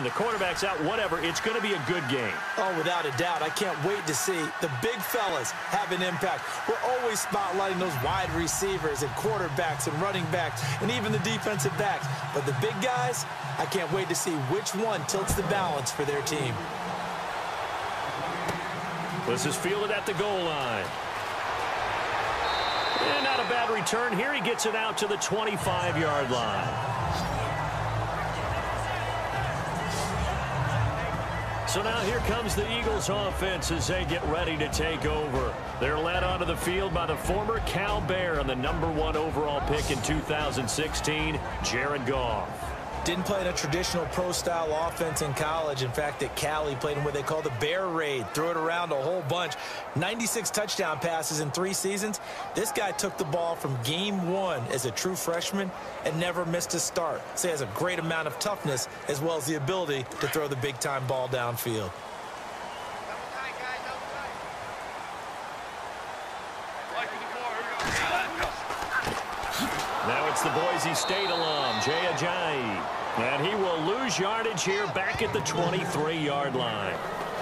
the quarterback's out, whatever, it's going to be a good game. Oh, without a doubt. I can't wait to see the big fellas have an impact. We're always spotlighting those wide receivers and quarterbacks and running backs and even the defensive backs. But the big guys, I can't wait to see which one tilts the balance for their team. This is fielded at the goal line. And not a bad return here. He gets it out to the 25-yard line. So now here comes the Eagles offense as they get ready to take over. They're led onto the field by the former Cal Bear and the #1 overall pick in 2016, Jared Goff. Didn't play in a traditional pro-style offense in college. In fact, at Cal, he played in what they call the Bear Raid. Threw it around a whole bunch. 96 touchdown passes in 3 seasons. This guy took the ball from game 1 as a true freshman and never missed a start. So he has a great amount of toughness as well as the ability to throw the big-time ball downfield. Now it's the Boise State alum, Jay Ajayi. And he will lose yardage here back at the 23-yard line.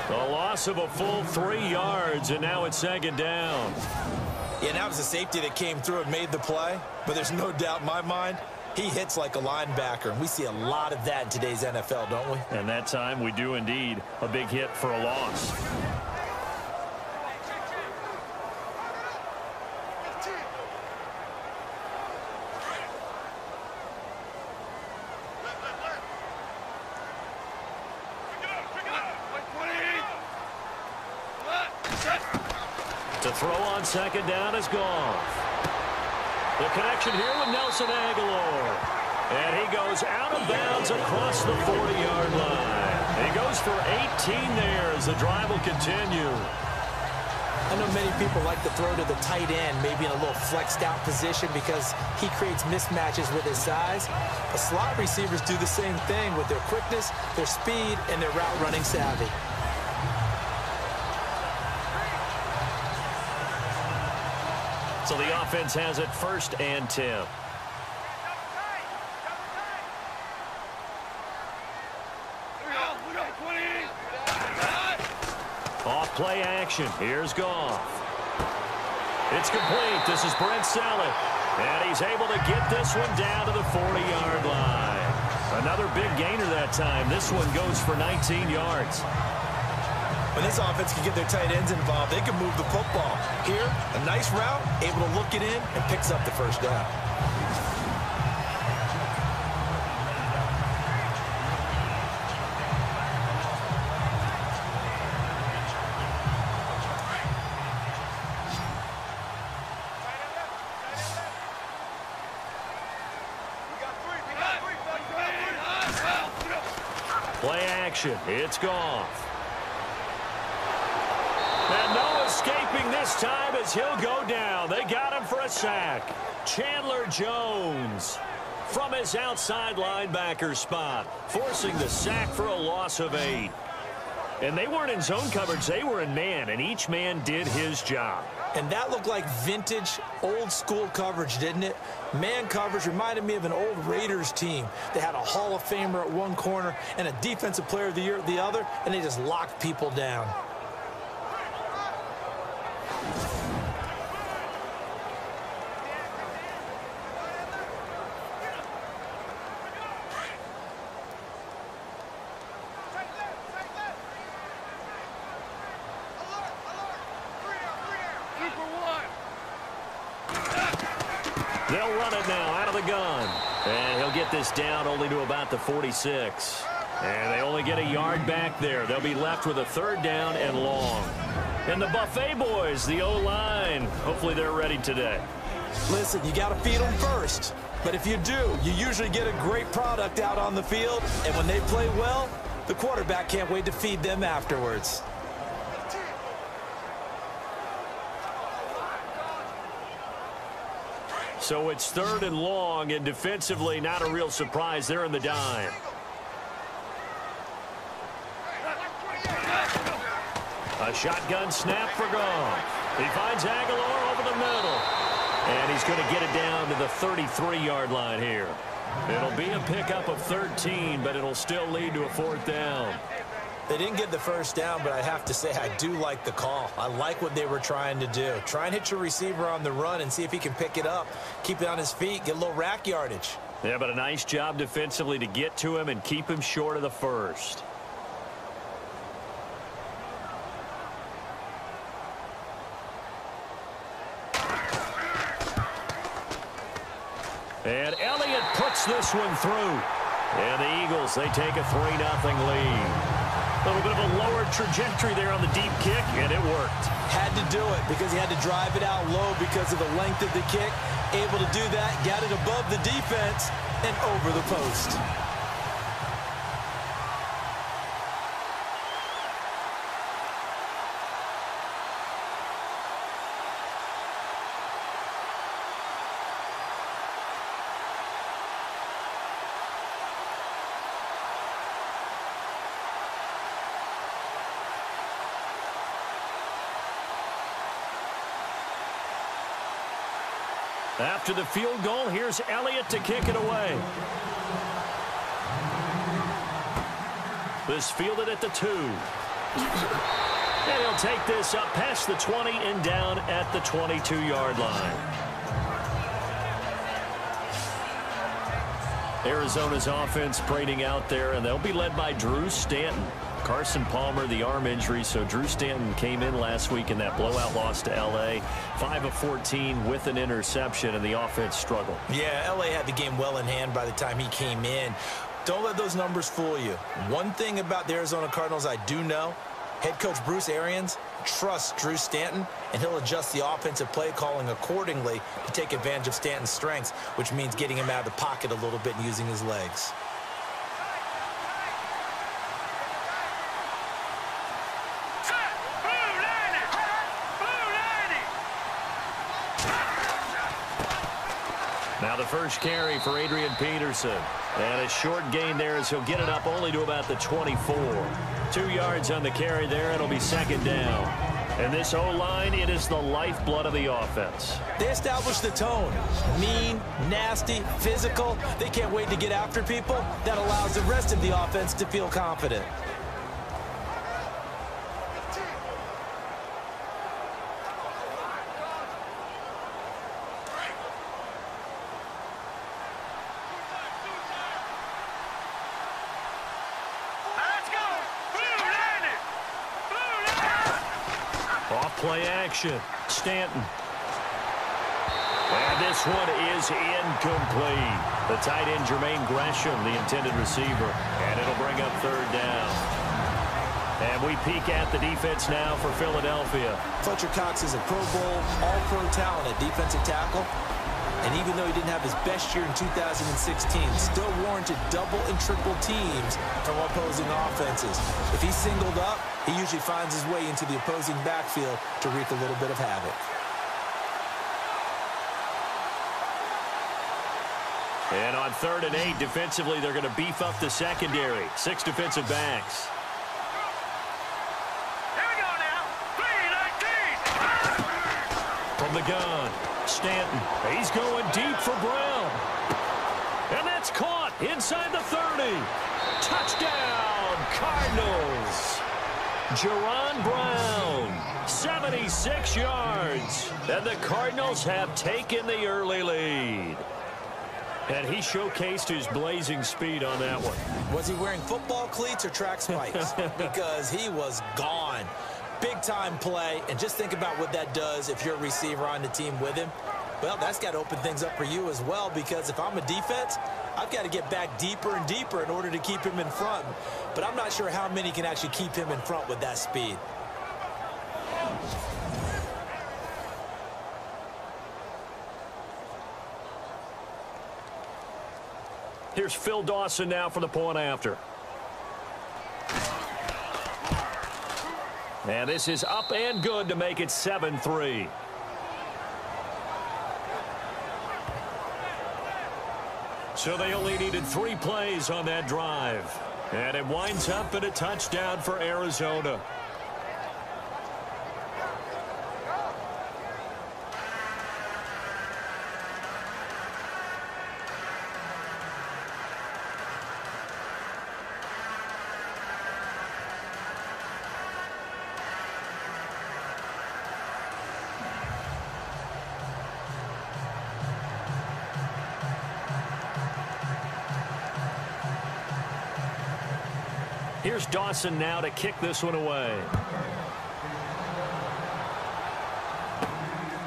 A loss of a full 3 yards, and now it's 2nd down. Yeah, that was a safety that came through and made the play. But there's no doubt in my mind, he hits like a linebacker. And we see a lot of that in today's NFL, don't we? And that time we do indeed. A big hit for a loss. To throw on 2nd down is Goff. The connection here with Nelson Aguilar. And he goes out of bounds across the 40-yard line. He goes for 18 there as the drive will continue. I know many people like to throw to the tight end, maybe in a little flexed out position because he creates mismatches with his size. But slot receivers do the same thing with their quickness, their speed, and their route running savvy. So the offense has it 1st and 10. Off play action. Here's Goff. It's complete. This is Brent Sellett. And he's able to get this one down to the 40-yard line. Another big gainer that time. This one goes for 19 yards. When this offense can get their tight ends involved, they can move the football. Here, a nice route, able to look it in, and picks up the 1st down. Play action. It's Goff. And no escaping this time as he'll go down. They got him for a sack. Chandler Jones from his outside linebacker spot, forcing the sack for a loss of 8. And they weren't in zone coverage. They were in man, and each man did his job. And that looked like vintage, old-school coverage, didn't it? Man coverage reminded me of an old Raiders team. They had a Hall of Famer at one corner and a Defensive Player of the Year at the other, and they just locked people down. They'll run it now out of the gun. And he'll get this down only to about the 46. And they only get a yard back there. They'll be left with a 3rd down and long. And the Buffet boys, the O-line, hopefully they're ready today. Listen, you got to feed them first. But if you do, you usually get a great product out on the field. And when they play well, the quarterback can't wait to feed them afterwards. So it's 3rd and long, and defensively not a real surprise. They're in the dime. A shotgun snap for Goff. He finds Aguilar over the middle. And he's going to get it down to the 33-yard line here. It'll be a pickup of 13, but it'll still lead to a 4th down. They didn't get the first down, but I have to say I do like the call. I like what they were trying to do. Try and hit your receiver on the run and see if he can pick it up, keep it on his feet, get a little rack yardage. Yeah, but a nice job defensively to get to him and keep him short of the first. And Elliott puts this one through. And the Eagles, they take a 3-0 lead. A little bit of a lower trajectory there on the deep kick, and it worked. Had to do it because he had to drive it out low because of the length of the kick. Able to do that, got it above the defense and over the post. After the field goal, here's Elliott to kick it away. This fielded at the 2. And he'll take this up past the 20 and down at the 22-yard line. Arizona's offense parading out there, and they'll be led by Drew Stanton. Carson Palmer, the arm injury, so Drew Stanton came in last week in that blowout loss to L.A. 5 of 14 with an interception, and the offense struggled. Yeah, L.A. had the game well in hand by the time he came in. Don't let those numbers fool you. One thing about the Arizona Cardinals I do know, head coach Bruce Arians trusts Drew Stanton, and he'll adjust the offensive play calling accordingly to take advantage of Stanton's strengths, which means getting him out of the pocket a little bit and using his legs. Now the first carry for Adrian Peterson. And a short gain there as he'll get it up only to about the 24. 2 yards on the carry there. It'll be 2nd down. And this O-line, it is the lifeblood of the offense. They established the tone. Mean, nasty, physical. They can't wait to get after people. That allows the rest of the offense to feel confident. Play action. Stanton. And this one is incomplete. The tight end, Jermaine Gresham, the intended receiver. And it'll bring up 3rd down. And we peek at the defense now for Philadelphia. Fletcher Cox is a Pro Bowl, all-pro talent at defensive tackle. And even though he didn't have his best year in 2016, still warranted double and triple teams from opposing offenses. If he's singled up, he usually finds his way into the opposing backfield to wreak a little bit of havoc. And on 3rd and 8, defensively, they're going to beef up the secondary. 6 defensive backs. Here we go now. 3-19. From the gun, Stanton. He's going deep for Brown. And that's caught inside the 30. Touchdown, Cardinals. Jerron Brown, 76 yards. And the Cardinals have taken the early lead. And he showcased his blazing speed on that one. Was he wearing football cleats or track spikes? Because he was gone. Big-time play, and just think about what that does if you're a receiver on the team with him. Well, that's got to open things up for you as well, because if I'm a defense, I've got to get back deeper and deeper in order to keep him in front. But I'm not sure how many can actually keep him in front with that speed. Here's Phil Dawson now for the point after. And this is up and good to make it 7-3. So they only needed 3 plays on that drive. And it winds up in a touchdown for Arizona. Here's Dawson now to kick this one away.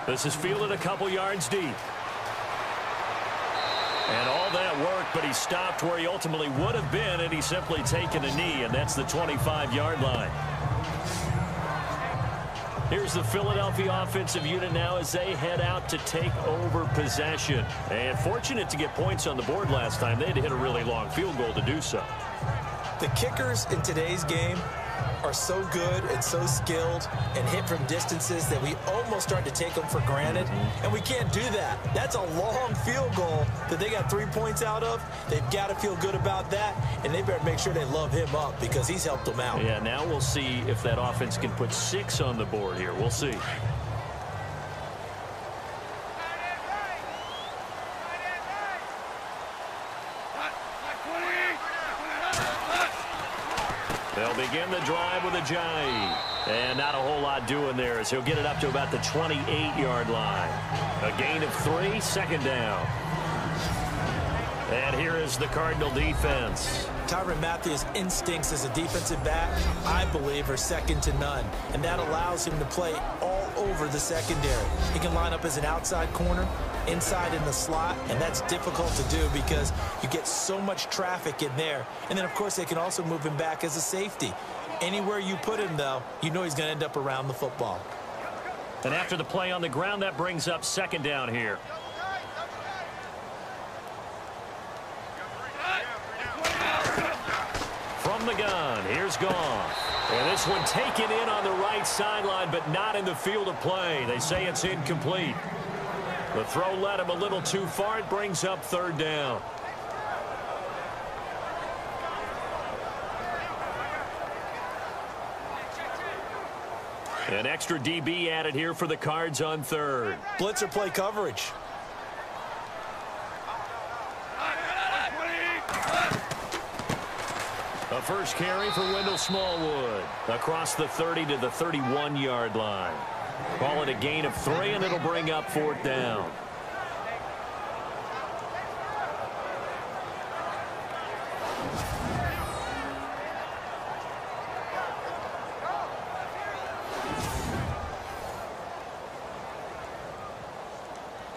This is fielded a couple yards deep. And all that work, but he stopped where he ultimately would have been, and he's simply taken a knee, and that's the 25-yard line. Here's the Philadelphia offensive unit now as they head out to take over possession. And fortunate to get points on the board last time. They had to hit a really long field goal to do so. The kickers in today's game are so good and so skilled and hit from distances that we almost start to take them for granted, and we can't do that. That's a long field goal that they got 3 points out of. They've got to feel good about that, and they better make sure they love him up because he's helped them out. Yeah, now we'll see if that offense can put 6 on the board here. We'll see. They'll begin the drive with a jive. And not a whole lot doing there as he'll get it up to about the 28-yard line. A gain of 3, second down. And here is the Cardinal defense. Tyrann Mathieu's instincts as a defensive back, I believe, are second to none. And that allows him to play all over the secondary. He can line up as an outside corner, inside in the slot, and that's difficult to do because you get so much traffic in there. And then, of course, they can also move him back as a safety. Anywhere you put him, though, you know he's going to end up around the football. And after the play on the ground, that brings up second down here. From the gun, here's Goff. And this one taken in on the right sideline, but not in the field of play. They say it's incomplete. The throw led him a little too far. It brings up third down. An extra DB added here for the Cards on third. Blitzer play coverage. A first carry for Wendell Smallwood. Across the 30 to the 31-yard line. Call it a gain of 3, and it'll bring up fourth down.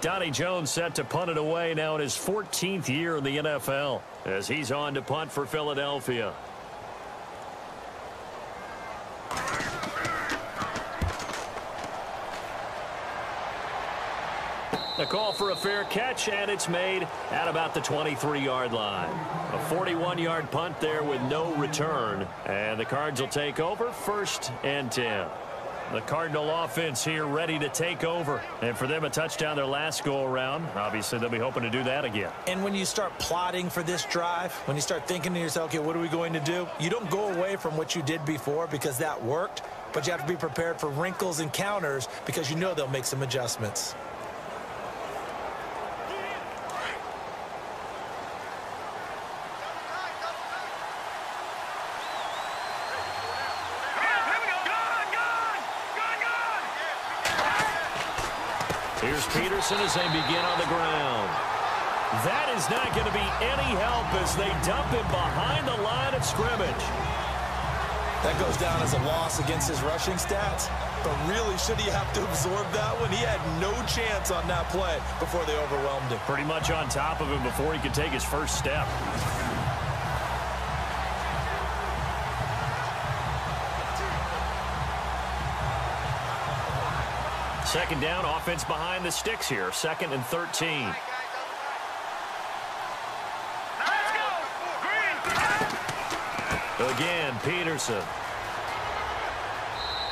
Donnie Jones set to punt it away now in his 14th year in the NFL as he's on to punt for Philadelphia. A call for a fair catch, and it's made at about the 23-yard line. A 41-yard punt there with no return, and the Cards will take over 1st and 10. The Cardinal offense here ready to take over. And for them, a touchdown their last go-around. Obviously, they'll be hoping to do that again. And when you start plotting for this drive, when you start thinking to yourself, okay, what are we going to do? You don't go away from what you did before because that worked, but you have to be prepared for wrinkles and counters because you know they'll make some adjustments. Here's Peterson as they begin on the ground. That is not going to be any help as they dump him behind the line of scrimmage. That goes down as a loss against his rushing stats. But really, should he have to absorb that one? He had no chance on that play before they overwhelmed him. Pretty much on top of him before he could take his first step. Second down, offense behind the sticks here. 2nd and 13. Again, Peterson.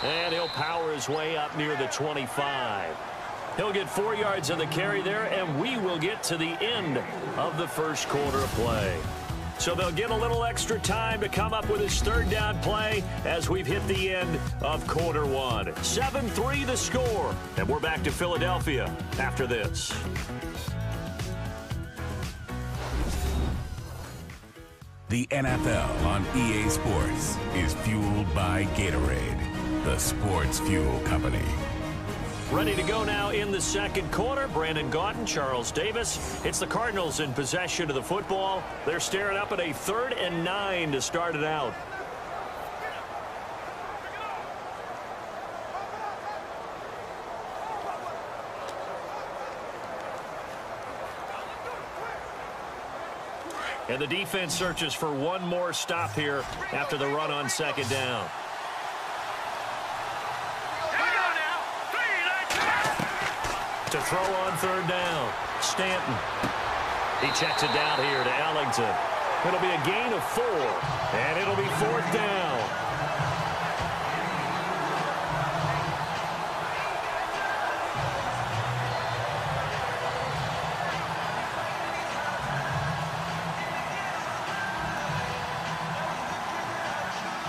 And he'll power his way up near the 25. He'll get 4 yards on the carry there, and we will get to the end of the first quarter of play. So they'll get a little extra time to come up with his third down play as we've hit the end of quarter one. 7-3 the score, and we're back to Philadelphia after this. The NFL on EA Sports is fueled by Gatorade, the sports fuel company. Ready to go now in the second quarter. Brandon Gaudin, Charles Davis. It's the Cardinals in possession of the football. They're staring up at a 3rd and 9 to start it out. And the defense searches for one more stop here after the run on second down. To throw on third down, Stanton. He checks it down here to Ellington. It'll be a gain of 4, and it'll be fourth down.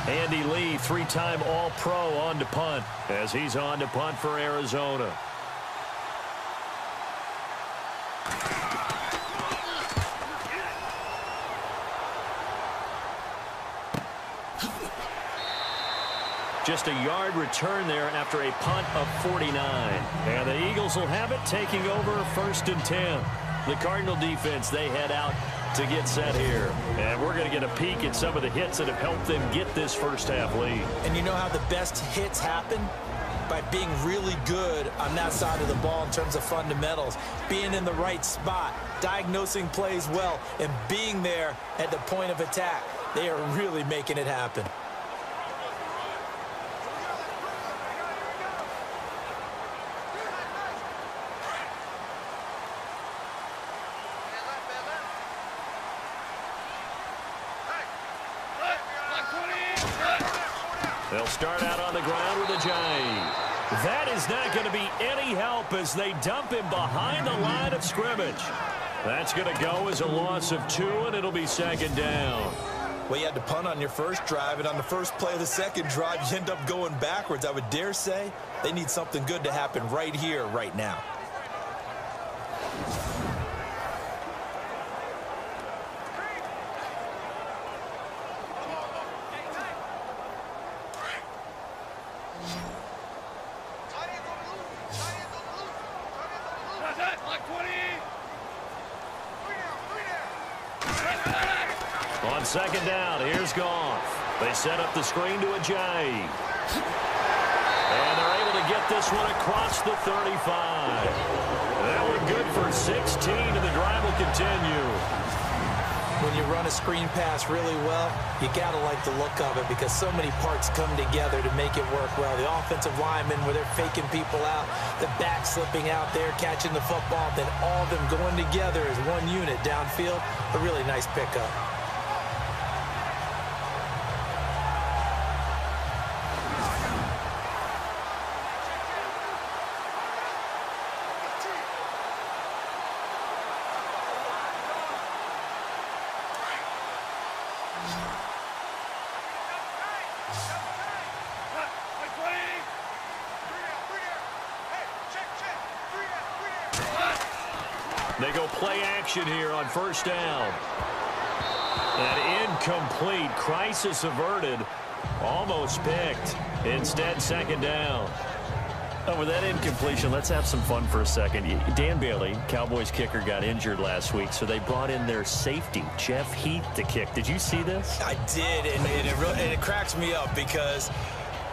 Andy Lee, 3-time All-Pro on to punt, as he's on to punt for Arizona. Just a yard return there after a punt of 49. And the Eagles will have it, taking over 1st and 10. The Cardinal defense, they head out to get set here. And we're going to get a peek at some of the hits that have helped them get this first half lead. And you know how the best hits happen? By being really good on that side of the ball in terms of fundamentals, being in the right spot, diagnosing plays well, and being there at the point of attack. They are really making it happen. They'll start out on the ground with a jive. That is not going to be any help as they dump him behind the line of scrimmage. That's going to go as a loss of 2, and it'll be second down. Well, you had to punt on your first drive, and on the first play of the second drive, you end up going backwards. I would dare say they need something good to happen right here, right now. On second down, here's Goff. They set up the screen to Ajayi. And they're able to get this one across the 35. That one good for 16, and the drive will continue. When you run a screen pass really well, you got to like the look of it because so many parts come together to make it work well. The offensive linemen, where they're faking people out, the back slipping out there, catching the football, then all of them going together as one unit downfield. A really nice pickup. They go play action here on first down. An incomplete, crisis averted, almost picked. Instead, second down. Oh, with that incompletion, let's have some fun for a second. Dan Bailey, Cowboys kicker, got injured last week, so they brought in their safety, Jeff Heath, to kick. Did you see this? I did, and it cracks me up because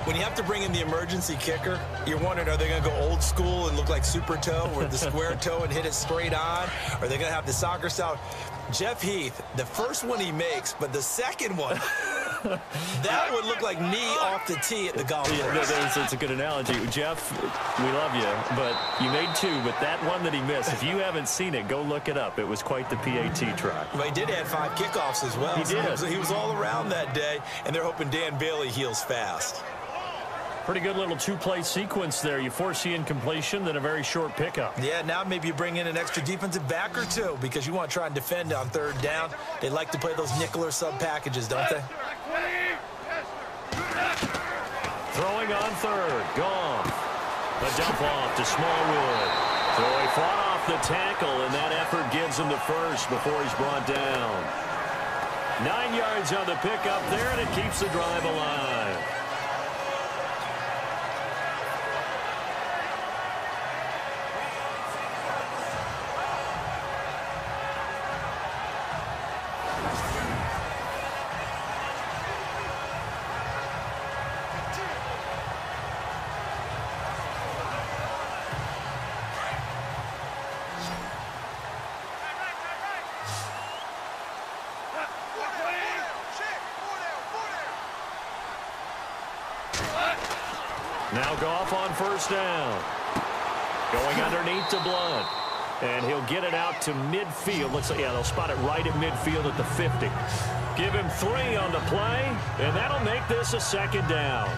when you have to bring in the emergency kicker, you're wondering, are they going to go old school and look like Super Toe with the square toe and hit it straight on? Or are they going to have the soccer style? Jeff Heath, the first one he makes, but the second one, that would look like knee off the tee at the golf course. It's a good analogy. Jeff, we love you, but you made 2, but that one that he missed, if you haven't seen it, go look it up. It was quite the PAT try. Well, he did add 5 kickoffs as well. He did. So he was all around that day, and they're hoping Dan Bailey heals fast. Pretty good little 2-play sequence there. You force the incompletion, then a very short pickup. Yeah, now maybe you bring in an extra defensive back or 2 because you want to try and defend on third down. They like to play those nickel or sub packages, don't they? Throwing on third, Goff. A dump off to Smallwood. So he fought off the tackle, and that effort gives him the first before he's brought down. 9 yards on the pickup there, and it keeps the drive alive. Now Goff on first down. Going underneath to Blunt. And he'll get it out to midfield. Looks like, yeah, they'll spot it right at midfield at the 50. Give him 3 on the play, and that'll make this a second down.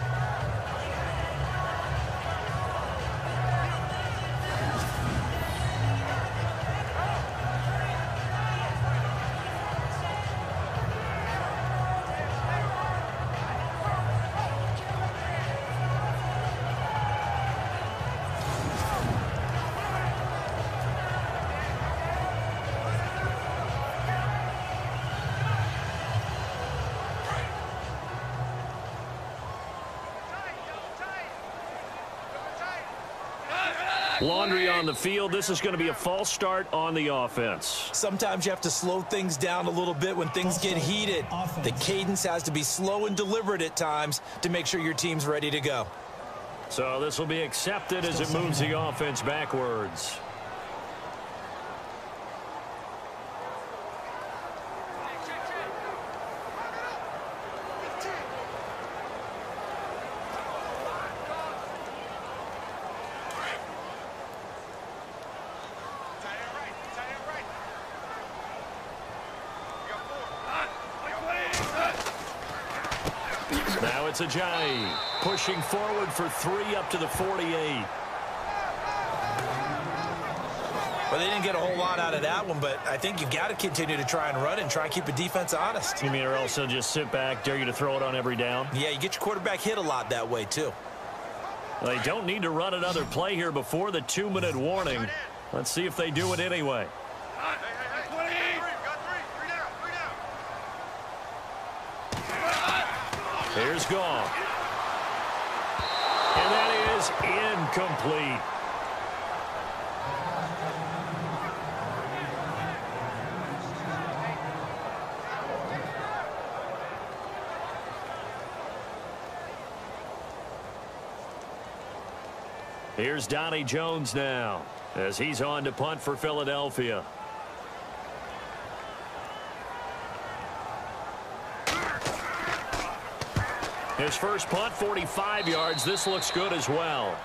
Laundry on the field. This is going to be a false start on the offense. Sometimes you have to slow things down a little bit when things get heated. The cadence has to be slow and deliberate at times to make sure your team's ready to go. So this will be accepted as it moves the offense backwards. Now it's Ajayi pushing forward for 3 up to the 48. Well, they didn't get a whole lot out of that one, but I think you've got to continue to try and run and try and keep the defense honest. You mean or else they'll just sit back, dare you to throw it on every down? Yeah, you get your quarterback hit a lot that way, too. They don't need to run another play here before the 2-minute warning. Let's see if they do it anyway. Here's Goff. And that is incomplete. Here's Donnie Jones now as he's on to punt for Philadelphia. His first punt, 45 yards. This looks good as well.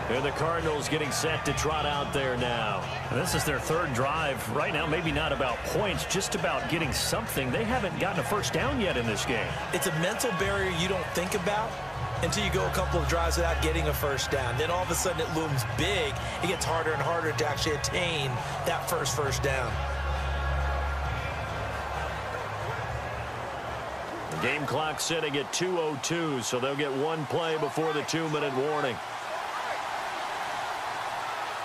And the Cardinals getting set to trot out there now. And this is their 3rd drive. Right now, maybe not about points, just about getting something. They haven't gotten a first down yet in this game. It's a mental barrier you don't think about until you go a couple of drives without getting a first down. Then all of a sudden it looms big. It gets harder and harder to actually attain that first down. Game clock sitting at 2:02, so they'll get 1 play before the 2-minute warning.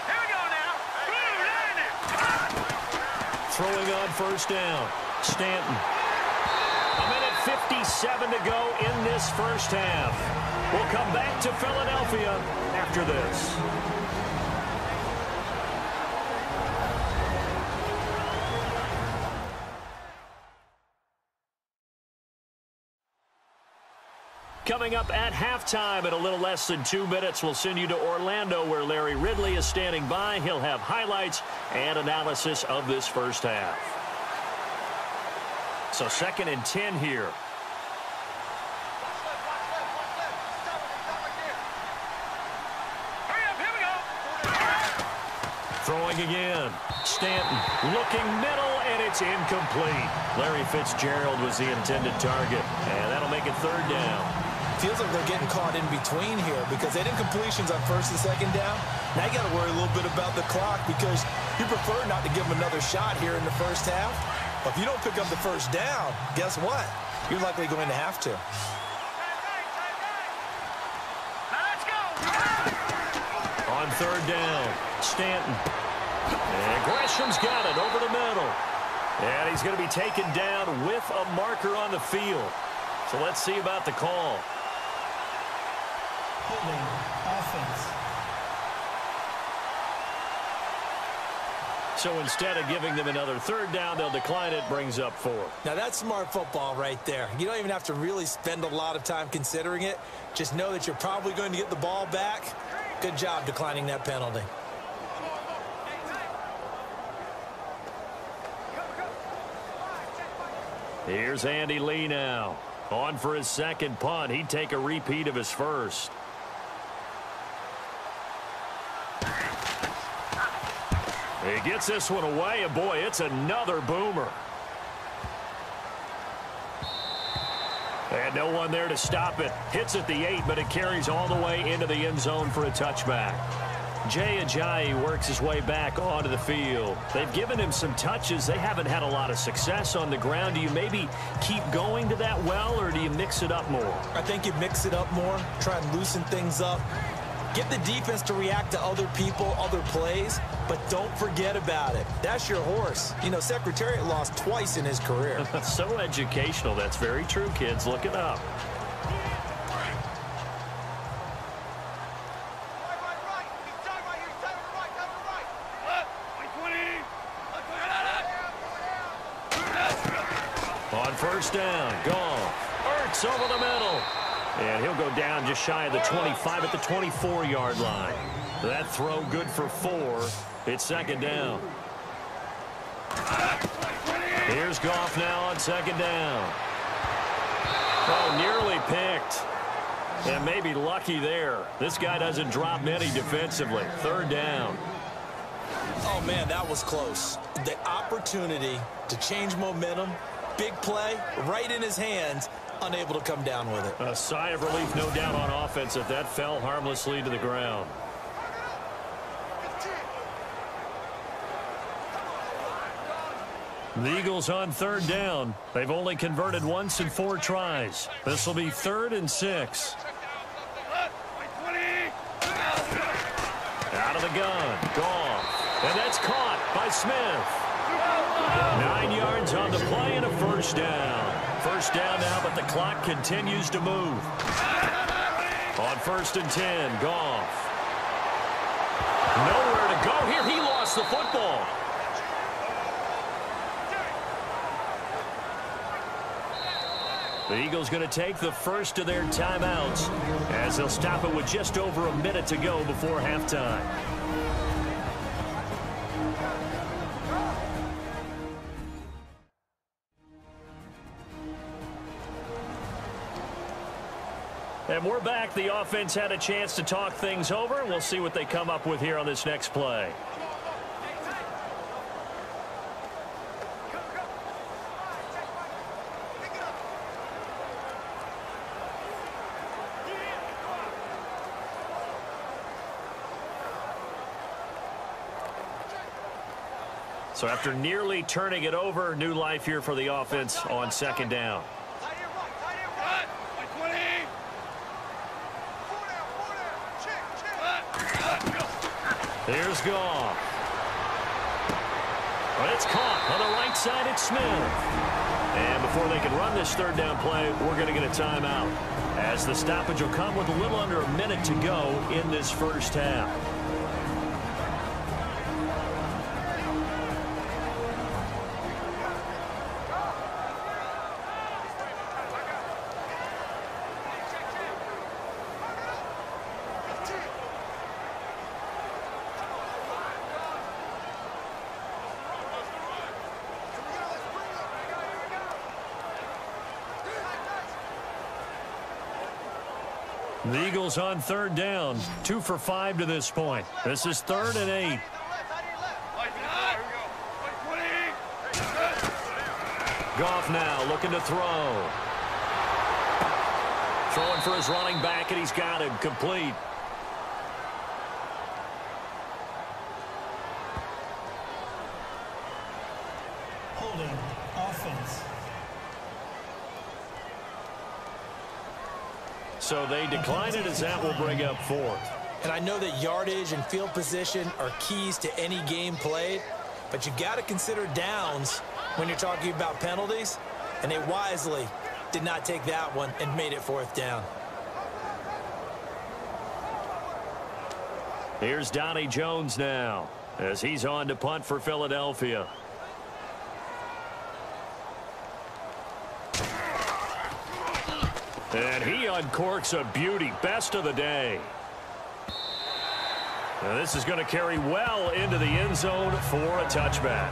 Here we go now. Throwing on first down, Stanton. 1:57 to go in this first half. We'll come back to Philadelphia after this. Coming up at halftime in a little less than 2 minutes, we'll send you to Orlando where Larry Ridley is standing by. He'll have highlights and analysis of this first half. So 2nd and 10 here. Hurry up, here we go. Throwing again. Stanton looking middle, and it's incomplete. Larry Fitzgerald was the intended target, and that'll make it 3rd down. Feels like they're getting caught in between here because they didn't completions on 1st and 2nd down. Now you got to worry a little bit about the clock because you prefer not to give them another shot here in the first half. But if you don't pick up the first down, guess what? You're likely going to have to. Now let's go. On 3rd down, Stanton. And Gresham's got it over the middle. And he's going to be taken down with a marker on the field. So let's see about the call. Holding offense. So instead of giving them another 3rd down, they'll decline it, brings up 4. Now that's smart football right there. You don't even have to really spend a lot of time considering it. Just know that you're probably going to get the ball back. Good job declining that penalty. Here's Andy Lee now. On for his second punt. He'd take a repeat of his first. He gets this one away, and boy, it's another boomer. And no one there to stop it. Hits at the 8, but it carries all the way into the end zone for a touchback. Jay Ajayi works his way back onto the field. They've given him some touches. They haven't had a lot of success on the ground. Do you maybe keep going to that well, or do you mix it up more? I think you mix it up more, try and loosen things up. Get the defense to react to other people, other plays, but don't forget about it. That's your horse. You know, Secretariat lost twice in his career. So educational. That's very true, kids. Look it up. On first down, Goff. Ertz over the middle. And he'll go down just shy of the 25 at the 24-yard line. That throw good for 4. It's second down. Here's Goff now on second down. Oh, nearly picked. And maybe lucky there. This guy doesn't drop many defensively. Third down. Oh, man, that was close. The opportunity to change momentum, big play, right in his hands, unable to come down with it. A sigh of relief, no doubt, on offense if that fell harmlessly to the ground. The Eagles on third down. They've only converted once in 4 tries. This will be 3rd and 6. Out of the gun. Goff. And that's caught by Smith. 9 yards on the play and a first down. First down now, but the clock continues to move. On 1st and 10, Goff. Nowhere to go here. He lost the football. The Eagles going to take the first of their timeouts as they'll stop it with just over a minute to go before halftime. And we're back. The offense had a chance to talk things over. We'll see what they come up with here on this next play. So after nearly turning it over, new life here for the offense on second down. Here's Goff. But it's caught on the right side. It's Smith. And before they can run this third down play, we're going to get a timeout, as the stoppage will come with a little under a minute to go in this first half. The Eagles on third down, 2 for 5 to this point. This is 3rd and 8. Goff now looking to throw. Throwing for his running back, and he's got him complete. Holding offense. So they decline it, as that will bring up 4th. And I know that yardage and field position are keys to any game played, but you got to consider downs when you're talking about penalties, and they wisely did not take that one and made it 4th down. Here's Donnie Jones now, as he's on to punt for Philadelphia. And he uncorks a beauty. Best of the day. Now this is going to carry well into the end zone for a touchback.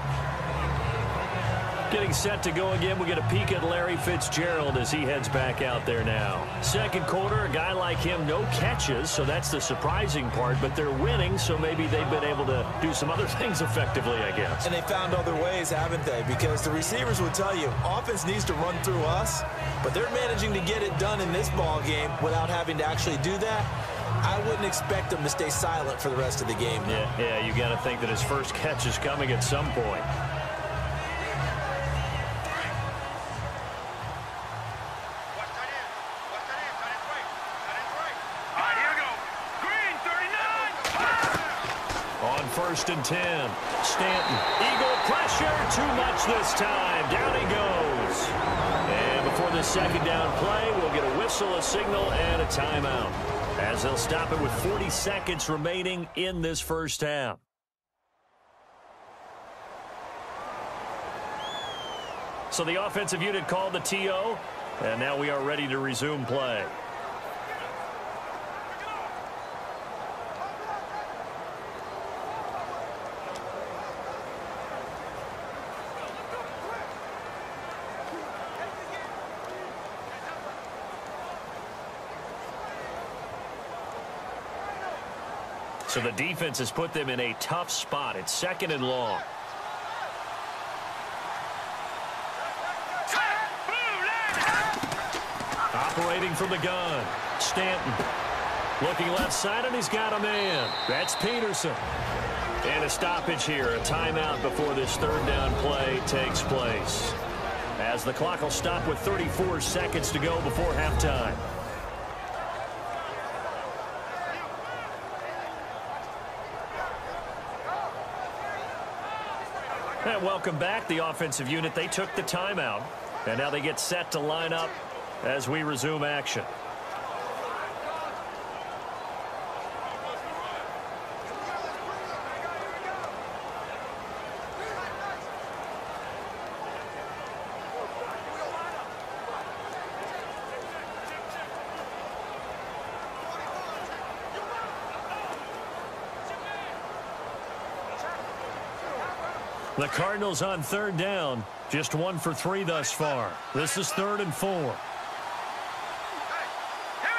Getting set to go again. We get a peek at Larry Fitzgerald as he heads back out there now. Second quarter, a guy like him, no catches, so that's the surprising part. But they're winning, so maybe they've been able to do some other things effectively, I guess. And they found other ways, haven't they? Because the receivers will tell you, offense needs to run through us, but they're managing to get it done in this ball game without having to actually do that. I wouldn't expect them to stay silent for the rest of the game. Yeah, you got to think that his first catch is coming at some point. First and 10. Stanton. Eagle pressure. Too much this time. Down he goes. And before the second down play, we'll get a whistle, a signal, and a timeout, as they'll stop it with 40 seconds remaining in this first half. So the offensive unit called the TO, and now we are ready to resume play. So the defense has put them in a tough spot. It's second and long. Operating from the gun. Stanton. Looking left side, and he's got a man. That's Peterson. And a stoppage here. A timeout before this third down play takes place, as the clock will stop with 34 seconds to go before halftime. And welcome back, the offensive unit. They took the timeout, and now they get set to line up as we resume action. The Cardinals on third down, just 1 for 3 thus far. This is 3rd and 4. Here we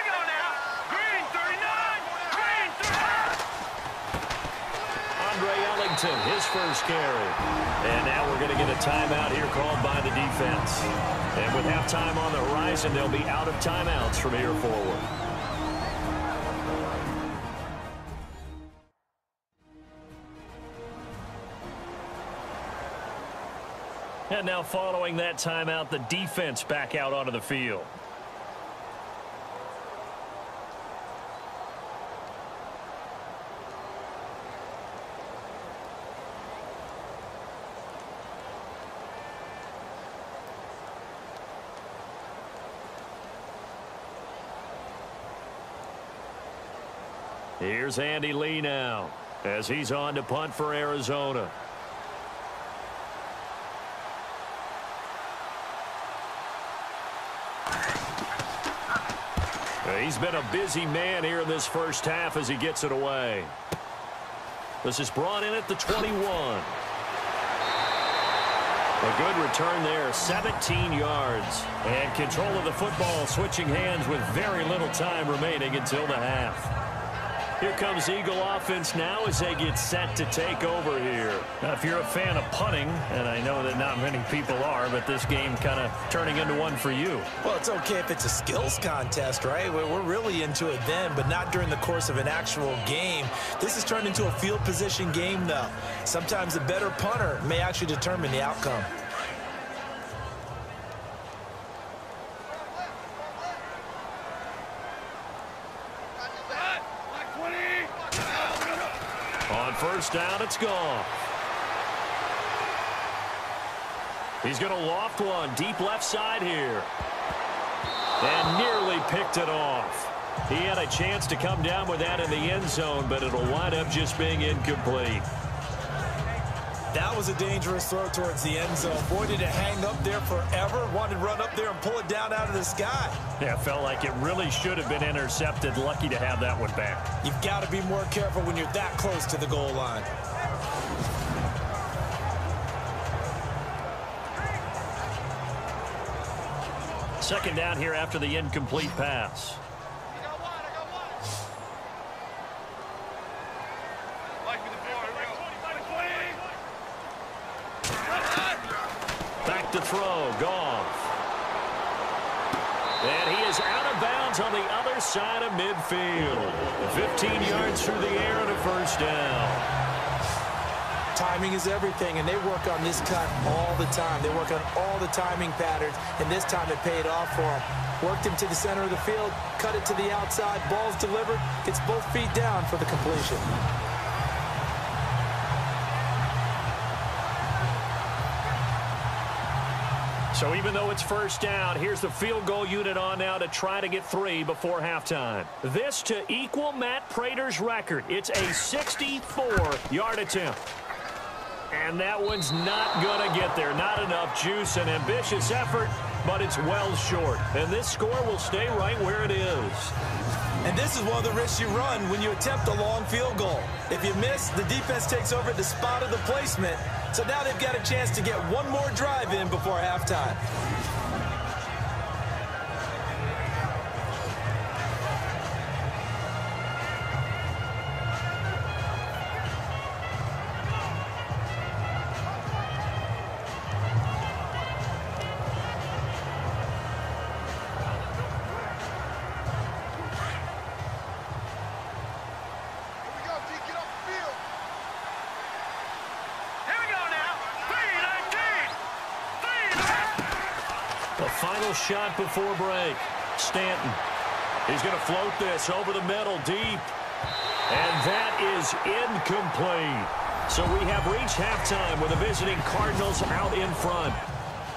go now. Green 39. Green 39. Andre Ellington, his first carry. And now we're going to get a timeout here called by the defense. And with halftime on the horizon, they'll be out of timeouts from here forward. And now following that timeout, the defense back out onto the field. Here's Andy Lee now, as he's on to punt for Arizona. He's been a busy man here in this first half as he gets it away. This is brought in at the 21. A good return there, 17 yards. And control of the football, switching hands with very little time remaining until the half. Here comes Eagle offense now as they get set to take over here. Now, if you're a fan of punting, and I know that not many people are, but this game kind of turning into one for you. Well, it's okay if it's a skills contest, right? We're really into it then, but not during the course of an actual game. This has turned into a field position game, though. Sometimes the better punter may actually determine the outcome. On first down, it's Goff. He's going to loft one deep left side here. And nearly picked it off. He had a chance to come down with that in the end zone, but it'll wind up just being incomplete. That was a dangerous throw towards the end zone. Boy, did it hang up there forever. Wanted to run up there and pull it down out of the sky. Yeah, it felt like it really should have been intercepted. Lucky to have that one back. You've got to be more careful when you're that close to the goal line. Second down here after the incomplete pass. Back to throw, Goff. And he is out of bounds on the other side of midfield. 15 yards through the air and a first down. Timing is everything, and they work on this cut all the time. They work on all the timing patterns, and this time it paid off for them. Worked him to the center of the field, cut it to the outside, ball's delivered, gets both feet down for the completion. So even though it's first down, here's the field goal unit on now to try to get 3 before halftime. This to equal Matt Prater's record. It's a 64-yard attempt. And that one's not going to get there. Not enough juice, an ambitious effort, but it's well short. And this score will stay right where it is. And this is one of the risks you run when you attempt a long field goal. If you miss, the defense takes over at the spot of the placement. So now they've got a chance to get one more drive in before halftime. Final shot before break. Stanton. He's going to float this over the middle deep. And that is incomplete. So we have reached halftime with the visiting Cardinals out in front.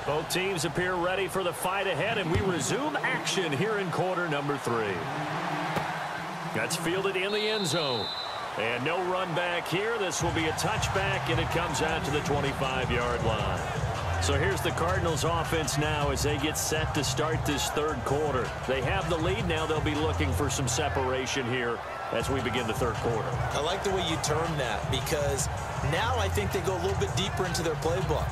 Both teams appear ready for the fight ahead, and we resume action here in quarter number 3. That's fielded in the end zone. And no run back here. This will be a touchback, and it comes out to the 25-yard line. So here's the Cardinals offense now as they get set to start this third quarter. They have the lead now. They'll be looking for some separation here as we begin the third quarter. I like the way you term that because now I think they go a little bit deeper into their playbook.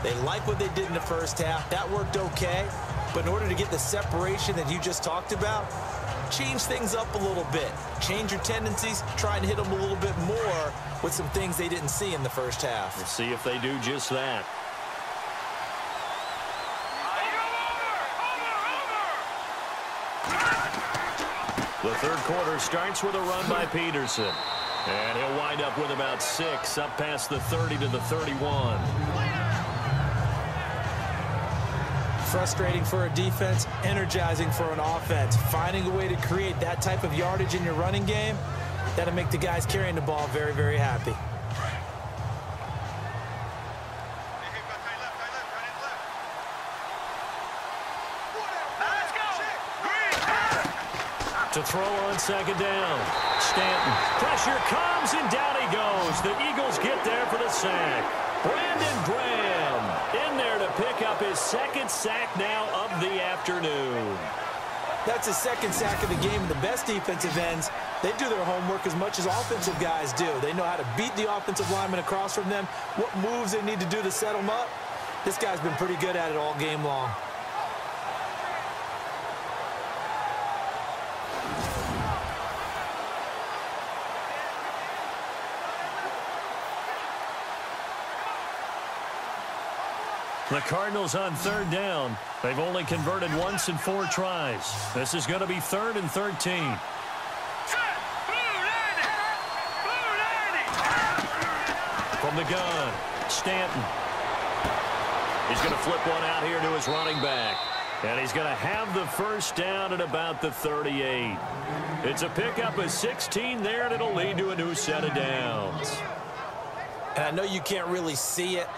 They like what they did in the first half. That worked okay. But in order to get the separation that you just talked about, change things up a little bit. Change your tendencies. Try and hit them a little bit more with some things they didn't see in the first half. We'll see if they do just that. The third quarter starts with a run by Peterson. And he'll wind up with about 6 up past the 30 to the 31. Frustrating for a defense, energizing for an offense. Finding a way to create that type of yardage in your running game, that'll make the guys carrying the ball very, very happy. To throw on second down. Stanton. Pressure comes, and down he goes. The Eagles get there for the sack. Brandon Graham in there to pick up his second sack now of the afternoon. That's his second sack of the game. And the best defensive ends, they do their homework as much as offensive guys do. They know how to beat the offensive lineman across from them, what moves they need to do to set them up. This guy's been pretty good at it all game long. The Cardinals on third down. They've only converted once in 4 tries. This is going to be 3rd and 13. From the gun, Stanton. He's going to flip one out here to his running back. And he's going to have the first down at about the 38. It's a pickup of 16 there, and it'll lead to a new set of downs. And I know you can't really see it,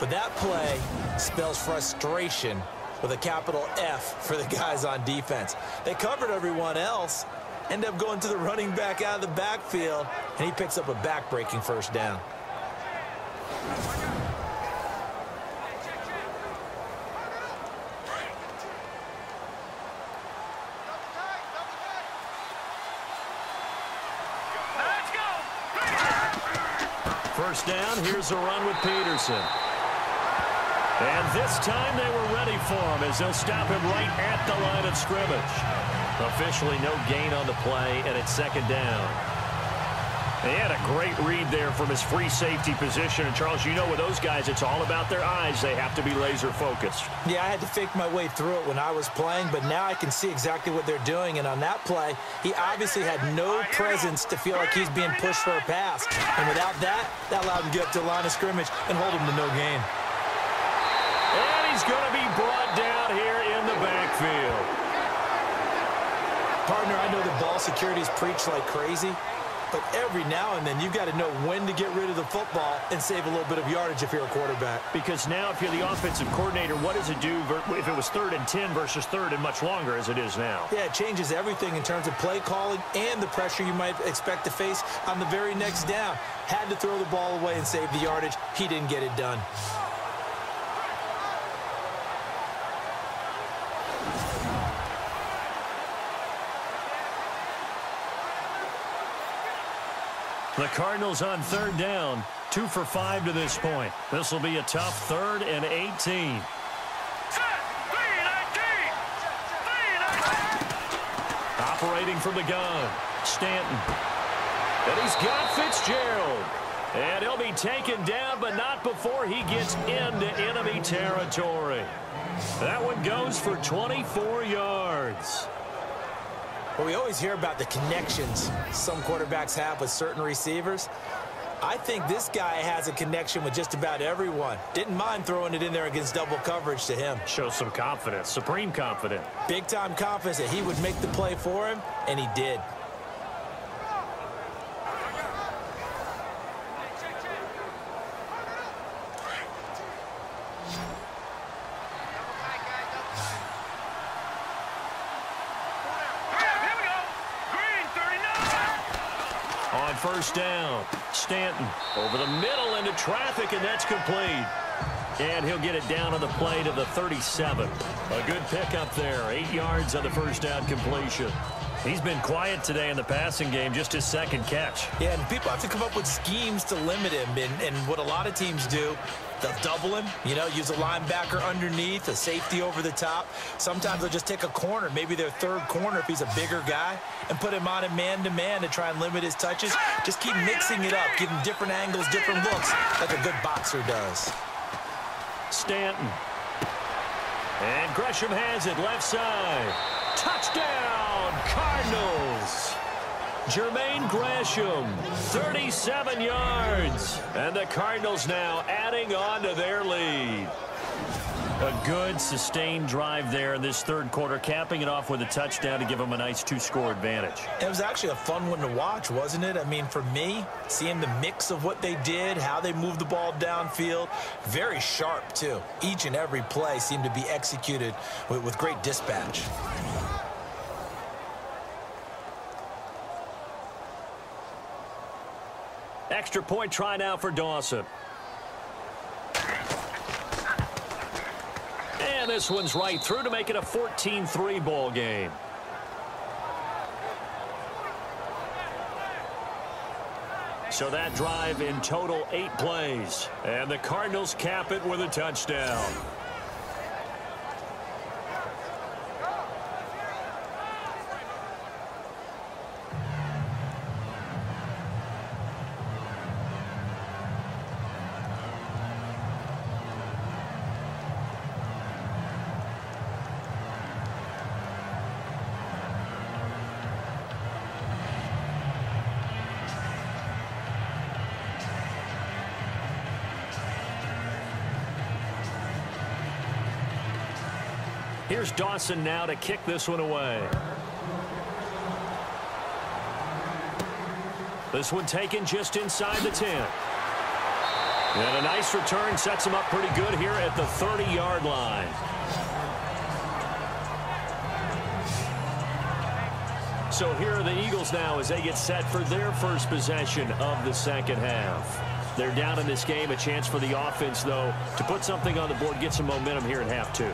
but that play spells frustration with a capital F for the guys on defense. They covered everyone else, end up going to the running back out of the backfield, and he picks up a back-breaking first down. First down, here's a run with Peterson. And this time they were ready for him as they'll stop him right at the line of scrimmage. Officially no gain on the play, and it's second down. He had a great read there from his free safety position. And, Charles, you know with those guys, it's all about their eyes. They have to be laser-focused. Yeah, I had to fake my way through it when I was playing, but now I can see exactly what they're doing. And on that play, he obviously had no presence to feel like he's being pushed for a pass. And without that, that allowed him to get up to the line of scrimmage and hold him to no gain. And he's going to be brought down here in the backfield. Partner, I know the ball security is preached like crazy, but every now and then, you've got to know when to get rid of the football and save a little bit of yardage if you're a quarterback. Because now if you're the offensive coordinator, what does it do if it was 3rd and 10 versus 3rd and much longer as it is now? Yeah, it changes everything in terms of play calling and the pressure you might expect to face on the very next down. Had to throw the ball away and save the yardage. He didn't get it done. The Cardinals on 3rd down, 2 for 5 to this point. This will be a tough 3rd and 18. Operating from the gun, Stanton. And he's got Fitzgerald. And he'll be taken down, but not before he gets into enemy territory. That one goes for 24 yards. Well, we always hear about the connections some quarterbacks have with certain receivers. I think this guy has a connection with just about everyone. Didn't mind throwing it in there against double coverage to him. Shows some confidence, supreme confidence. Big-time confidence that he would make the play for him, and he did. On 1st down, Stanton over the middle into traffic, and that's complete. And he'll get it down on the play to the 37. A good pickup there, 8 yards on the 1st down completion. He's been quiet today in the passing game, just his 2nd catch. Yeah, and people have to come up with schemes to limit him. And what a lot of teams do, they'll double him, use a linebacker underneath, a safety over the top. Sometimes they'll just take a corner, maybe their 3rd corner if he's a bigger guy, and put him on a man-to-man to try and limit his touches. Just keep mixing it up, give him different angles, different looks, like a good boxer does. Stanton. And Gresham has it left side. Touchdown, Cardinals. Jermaine Gresham, 37 yards. And the Cardinals now adding on to their lead. A good, sustained drive there in this 3rd quarter, capping it off with a touchdown to give them a nice 2-score advantage. It was actually a fun one to watch, wasn't it? I mean, for me, seeing the mix of what they did, how they moved the ball downfield, very sharp, too. Each and every play seemed to be executed with great dispatch. Extra point try now for Dawson. And this one's right through to make it a 14-3 ball game. So that drive in total 8 plays. And the Cardinals cap it with a touchdown. Here's Dawson now to kick this one away. This one taken just inside the 10. And a nice return sets him up pretty good here at the 30-yard line. So here are the Eagles now as they get set for their first possession of the 2nd half. They're down in this game. A chance for the offense, though, to put something on the board, get some momentum here in half 2.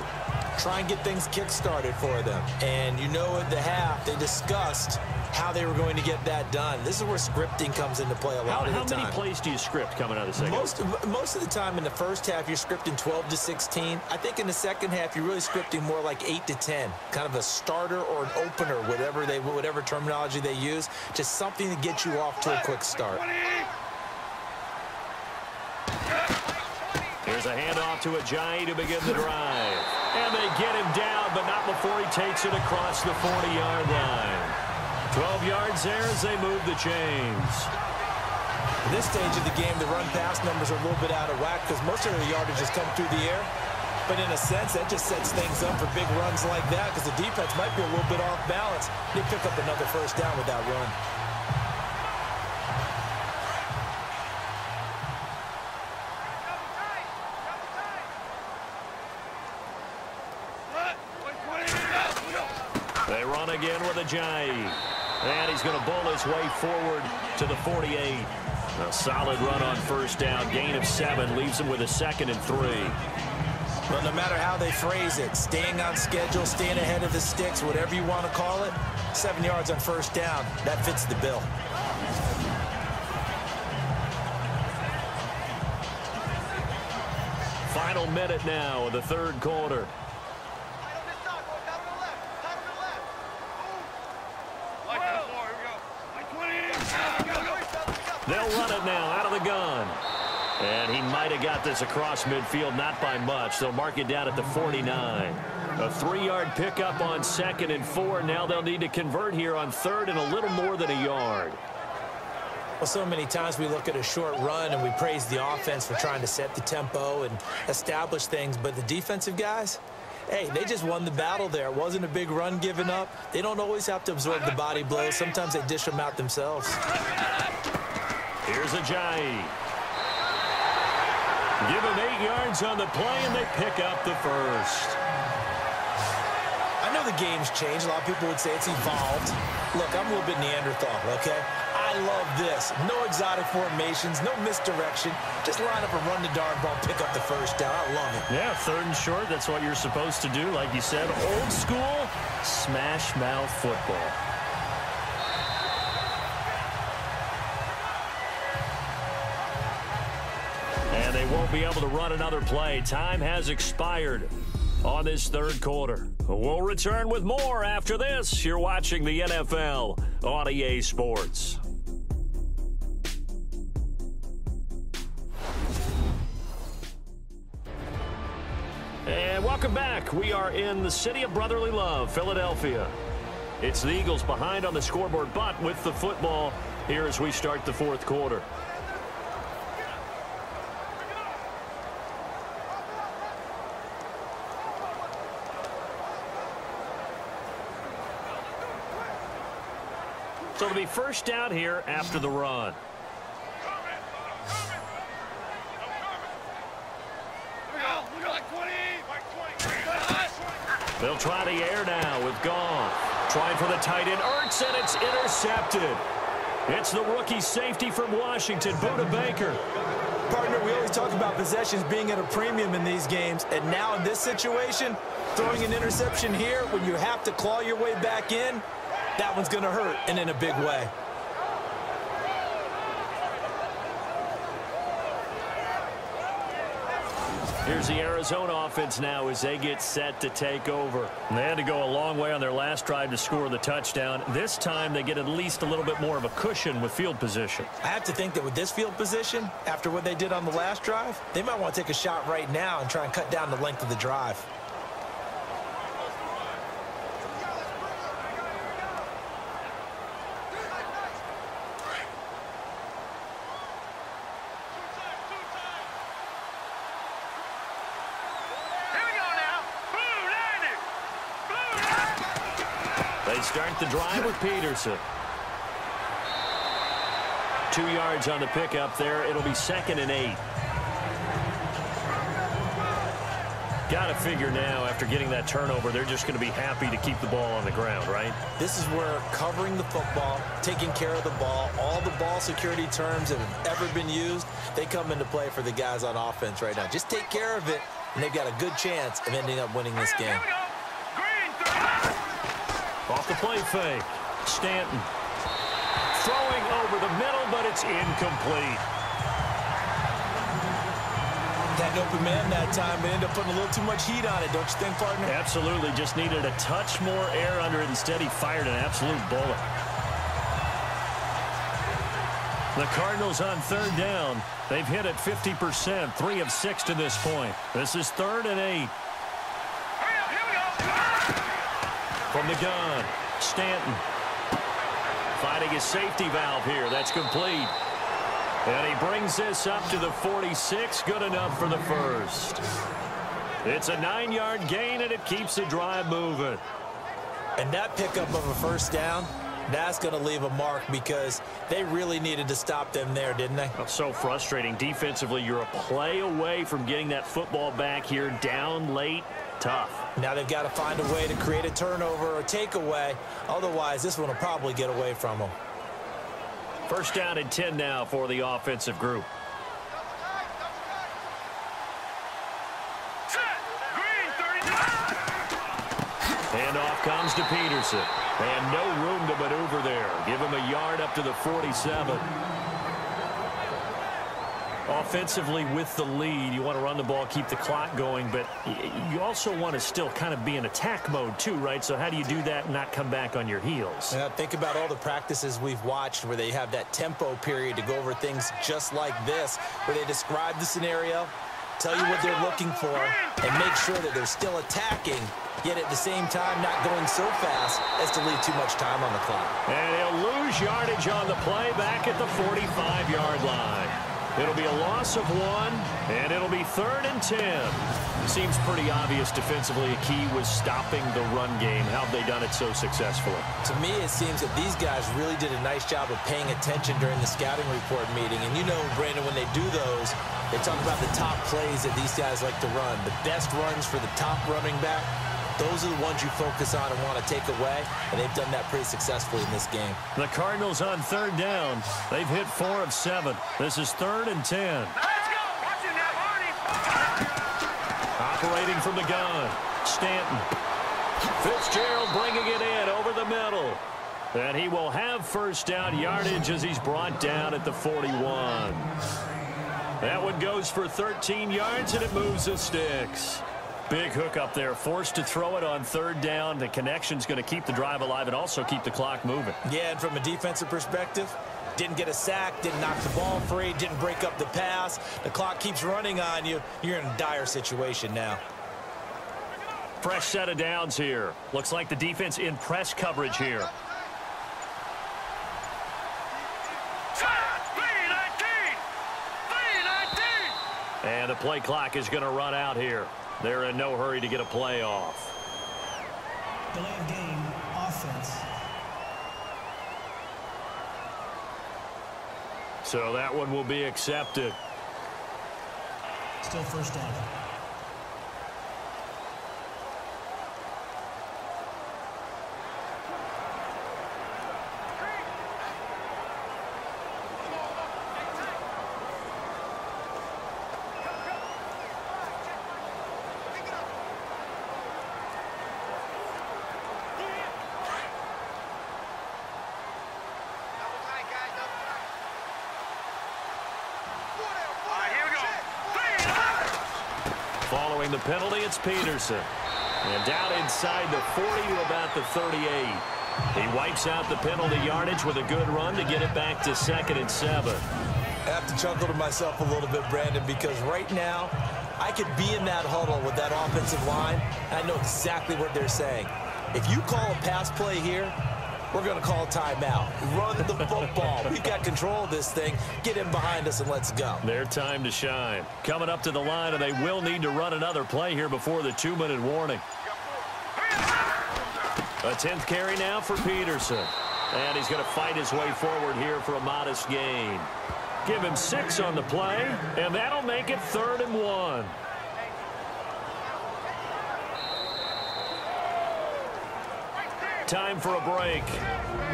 Try and get things kick-started for them. And at the half, they discussed how they were going to get that done. This is where scripting comes into play a lot of the time. How many plays do you script coming out of the second? Most of the time in the first half, you're scripting 12 to 16. I think in the second half, you're really scripting more like 8 to 10, kind of a starter or an opener, whatever terminology they use, just something to get you off to a quick start. Here's a handoff to Ajayi to begin the drive. And they get him down, but not before he takes it across the 40-yard line. 12 yards there as they move the chains. At this stage of the game, the run-pass numbers are a little bit out of whack because most of their yardage has come through the air. But in a sense, that just sets things up for big runs like that because the defense might be a little bit off balance. They pick up another first down with that run. They run again with Ajayi. And he's going to bull his way forward to the 48. A solid run on first down. Gain of 7 leaves him with a 2nd and 3. Well, no matter how they phrase it, staying on schedule, staying ahead of the sticks, whatever you want to call it, 7 yards on first down, that fits the bill. Final minute now of the third quarter. They'll run it now out of the gun. And he might have got this across midfield, not by much. They'll mark it down at the 49. A 3-yard pickup on 2nd and 4. Now they'll need to convert here on 3rd and a little more than a yard. Well, so many times we look at a short run and we praise the offense for trying to set the tempo and establish things. But the defensive guys, hey, they just won the battle there. It wasn't a big run given up. They don't always have to absorb the body blows. Sometimes they dish them out themselves. Here's Ajayi. Give him 8 yards on the play, and they pick up the first. I know the game's changed. A lot of people would say it's evolved. Look, I'm a little bit Neanderthal, okay? I love this. No exotic formations, no misdirection. Just line up and run the darn ball, pick up the first down. I love it. Yeah, 3rd and short, that's what you're supposed to do. Like you said, old school, smash mouth football. And they won't be able to run another play. Time has expired on this third quarter. We'll return with more after this. You're watching the NFL on EA Sports. And welcome back. We are in the city of brotherly love, Philadelphia. It's the Eagles behind on the scoreboard, but with the football here as we start the fourth quarter. So it'll be first down here after the run. They'll try the air now with Goff. Trying for the tight end, Ertz, and it's intercepted. It's the rookie safety from Washington, Buda Baker. Partner, we always talk about possessions being at a premium in these games, and now in this situation, throwing an interception here when you have to claw your way back in, that one's going to hurt, and in a big way. Here's the Arizona offense now as they get set to take over. And they had to go a long way on their last drive to score the touchdown. This time they get at least a little bit more of a cushion with field position. I have to think that with this field position, after what they did on the last drive, they might want to take a shot right now and try and cut down the length of the drive. They start the drive with Peterson. 2 yards on the pickup there. It'll be 2nd and 8. Got to figure now, after getting that turnover, they're just going to be happy to keep the ball on the ground, right? This is where covering the football, taking care of the ball, all the ball security terms that have ever been used, they come into play for the guys on offense right now. Just take care of it, and they've got a good chance of ending up winning this game. Off the play fake. Stanton Throwing over the middle, but it's incomplete. Had an open man that time, but ended up putting a little too much heat on it, don't you think, partner? Absolutely. Just needed a touch more air under it. Instead, he fired an absolute bullet. The Cardinals on third down. They've hit it 50%, 3 of 6 to this point. This is 3rd and 8. From the gun, Stanton. Finding his safety valve here. That's complete. And he brings this up to the 46. Good enough for the first. It's a 9-yard gain, and it keeps the drive moving. And that pickup of a first down, that's going to leave a mark because they really needed to stop them there, didn't they? Oh, so frustrating. Defensively, you're a play away from getting that football back here. Down late, tough. Now they've got to find a way to create a turnover or takeaway. Otherwise, this one will probably get away from them. First down and 10 now for the offensive group. Handoff comes to Peterson. And no room to maneuver there. Give him a yard up to the 47. Offensively with the lead, you want to run the ball, keep the clock going, but you also want to still kind of be in attack mode too, right? So how do you do that and not come back on your heels? Yeah, think about all the practices we've watched where they have that tempo period to go over things just like this, where they describe the scenario, tell you what they're looking for, and make sure that they're still attacking, yet at the same time not going so fast as to leave too much time on the clock. And he'll lose yardage on the play back at the 45-yard line. It'll be a loss of 1, and it'll be 3rd and 10. Seems pretty obvious defensively a key was stopping the run game. How have they done it so successfully? To me, it seems that these guys really did a nice job of paying attention during the scouting report meeting. And you know, Brandon, when they do those, they talk about the top plays that these guys like to run. The best runs for the top running back, those are the ones you focus on and want to take away, and they've done that pretty successfully in this game. The Cardinals on third down. They've hit 4 of 7. This is 3rd and 10. Let's go. Watch it now, Marty. Operating from the gun, Stanton. Fitzgerald bringing it in over the middle. And he will have first down yardage as he's brought down at the 41. That one goes for 13 yards, and it moves the sticks. Big hook up there, forced to throw it on third down. The connection's going to keep the drive alive and also keep the clock moving. Yeah, and from a defensive perspective, didn't get a sack, didn't knock the ball free, didn't break up the pass. The clock keeps running on you. You're in a dire situation now. Fresh set of downs here. Looks like the defense in press coverage here. And the play clock is going to run out here. They're in no hurry to get a play off. Delay of game, offense. So that one will be accepted. Still first down. Following the penalty, it's Peterson. And down inside the 40 to about the 38. He wipes out the penalty yardage with a good run to get it back to 2nd and 7. I have to chuckle to myself a little bit, Brandon, because right now I could be in that huddle with that offensive line, and I know exactly what they're saying. If you call a pass play here, we're going to call a timeout. Run the football. We've got control of this thing. Get him behind us and let's go. Their time to shine. Coming up to the line, and they will need to run another play here before the 2-minute warning. A 10th carry now for Peterson. And he's going to fight his way forward here for a modest gain. Give him 6 on the play, and that'll make it 3rd and 1. Time for a break.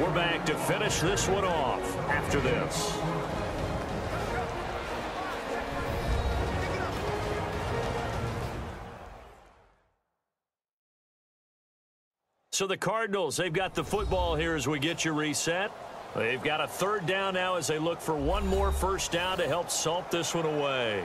We're back to finish this one off after this. So the Cardinals, they've got the football here as we get you reset. They've got a third down now as they look for one more first down to help salt this one away.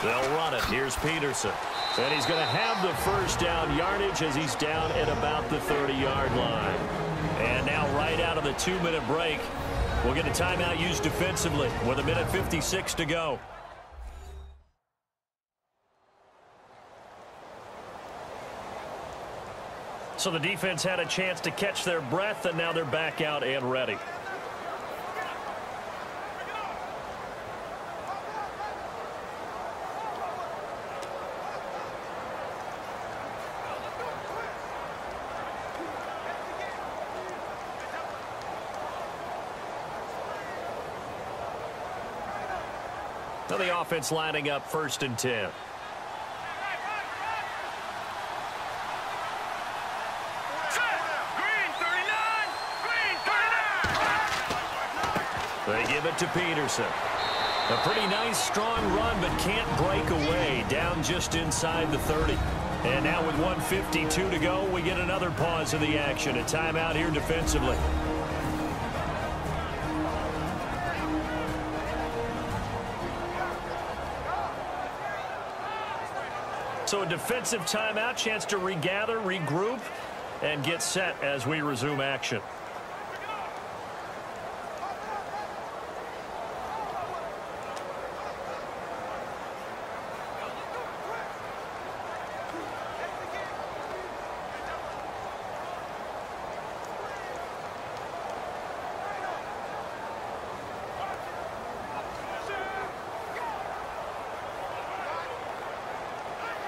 They'll run it. Here's Peterson. And he's going to have the first down yardage as he's down at about the 30-yard line. And now right out of the 2-minute break, we'll get a timeout used defensively with 1:56 to go. So the defense had a chance to catch their breath, and now they're back out and ready. Now the offense lining up 1st and 10. They give it to Peterson. A pretty nice, strong run, but can't break away. Down just inside the 30. And now with 1:52 to go, we get another pause in the action. A timeout here defensively. So a defensive timeout, chance to regather, regroup, and get set as we resume action.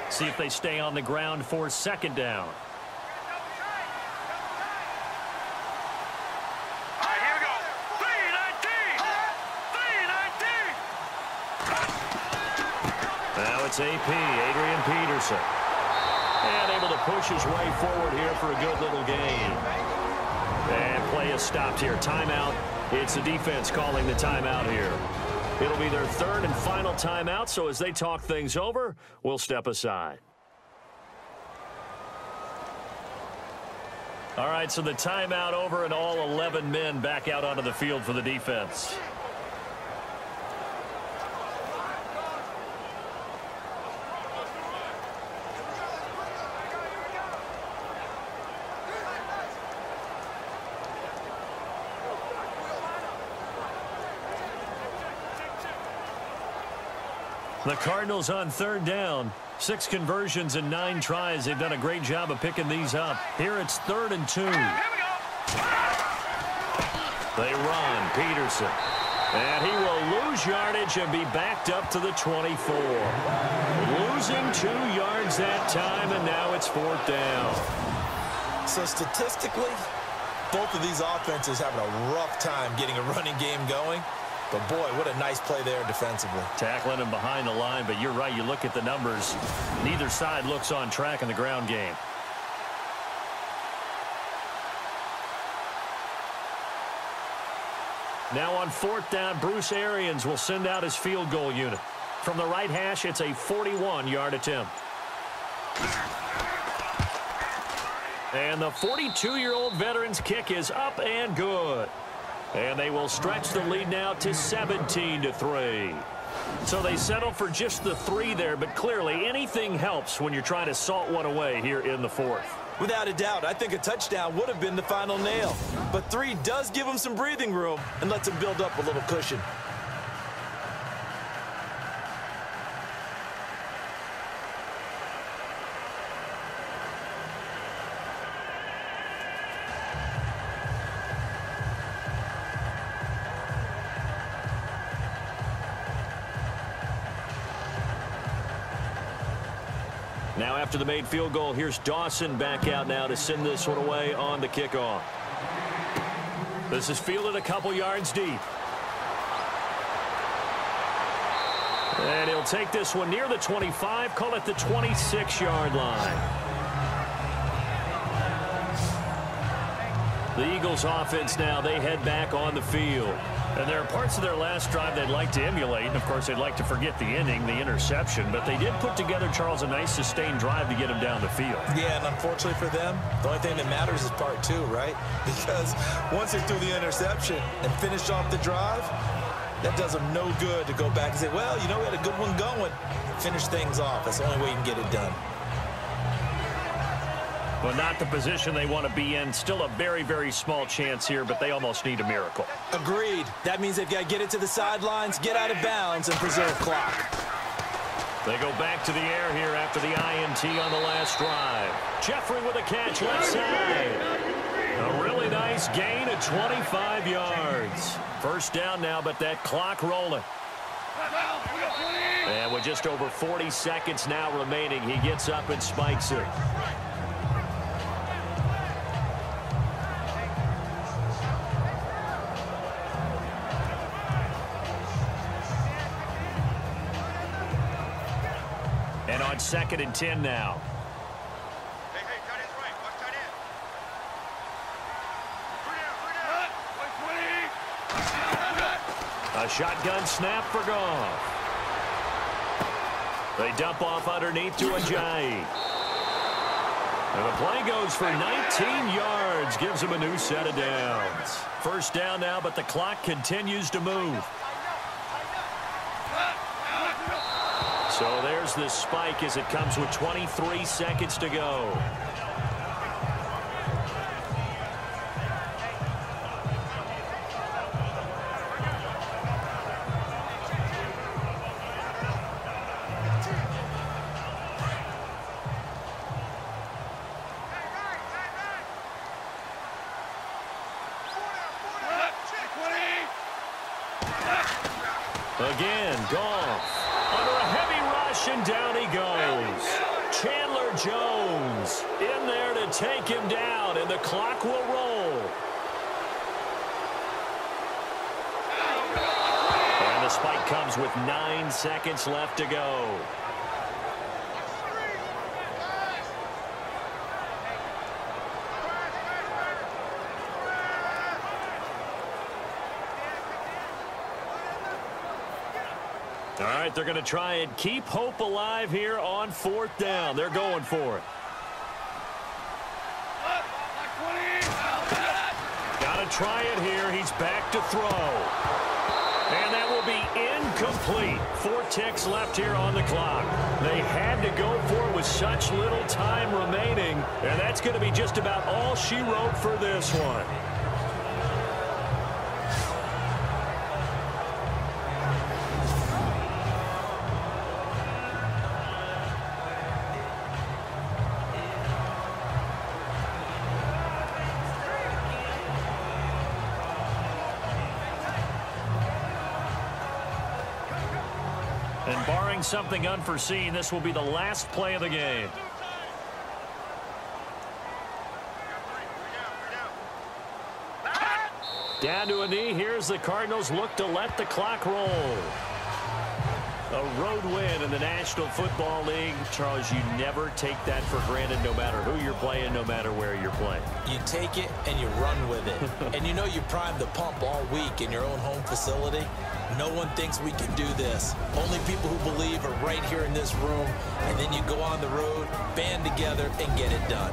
See if they stay on the ground for 2nd down. Here we go. 3-19. Now it's AP, Adrian Peterson. And able to push his way forward here for a good little gain. And play is stopped here. Timeout. It's the defense calling the timeout here. It'll be their 3rd and final timeout, so as they talk things over, we'll step aside. All right, so the timeout over and all 11 men back out onto the field for the defense. The Cardinals on 3rd down. 6 conversions and 9 tries. They've done a great job of picking these up. Here it's 3rd and 2. They run. Peterson. And he will lose yardage and be backed up to the 24. Losing 2 yards that time, and now it's 4th down. So statistically, both of these offenses having a rough time getting a running game going. But, boy, what a nice play there defensively. Tackling him behind the line, but you're right. You look at the numbers. Neither side looks on track in the ground game. Now on 4th down, Bruce Arians will send out his field goal unit. From the right hash, it's a 41-yard attempt. And the 42-year-old veteran's kick is up and good. And they will stretch the lead now to 17-3. So they settle for just the 3 there, but clearly anything helps when you're trying to salt one away here in the 4th. Without a doubt, I think a touchdown would have been the final nail. But 3 does give them some breathing room and lets them build up a little cushion. Now after the made field goal, here's Dawson back out now to send this one away on the kickoff. This is fielded a couple yards deep. And he'll They'll take this one near the 25, call it the 26-yard line. The Eagles offense now, they head back on the field. And there are parts of their last drive they'd like to emulate. And, of course, they'd like to forget the inning, the interception. But they did put together, Charles, a nice sustained drive to get them down the field. Yeah, and unfortunately for them, the only thing that matters is part two, right? Because once they threw the interception and finished off the drive, that does them no good to go back and say, well, you know, we had a good one going. Finish things off. That's the only way you can get it done. Well, not the position they want to be in. Still a very, very small chance here, but they almost need a miracle. Agreed. That means they've got to get it to the sidelines, get out of bounds, and preserve clock. They go back to the air here after the INT on the last drive. Jeffrey with a catch left side. A really nice gain of 25 yards. First down now, but that clock rolling. And with just over 40 seconds now remaining, he gets up and spikes it. And on 2nd and 10 now. Hey, tight end's right. Watch tight end. A shotgun snap for Goff. They dump off underneath to Ajayi. And the play goes for 19 yards. Gives him a new set of downs. First down now, but the clock continues to move. So there's this spike as it comes with 23 seconds to go. Again, Goff. Under a heavy rush, and down he goes. Chandler Jones in there to take him down, and the clock will roll. And the spike comes with 9 seconds left to go. All right, they're going to try and keep hope alive here on 4th down. They're going for it. Got to try it here. He's back to throw. And that will be incomplete. 4 ticks left here on the clock. They had to go for it with such little time remaining. And that's going to be just about all she wrote for this one. And barring something unforeseen, this will be the last play of the game. Down to a knee. Here's the Cardinals look to let the clock roll. A road win in the National Football League. Charles, you never take that for granted no matter who you're playing, no matter where you're playing. You take it and you run with it. And you know you primed the pump all week in your own home facility. No one thinks we can do this. Only people who believe are right here in this room. And then you go on the road, band together, and get it done.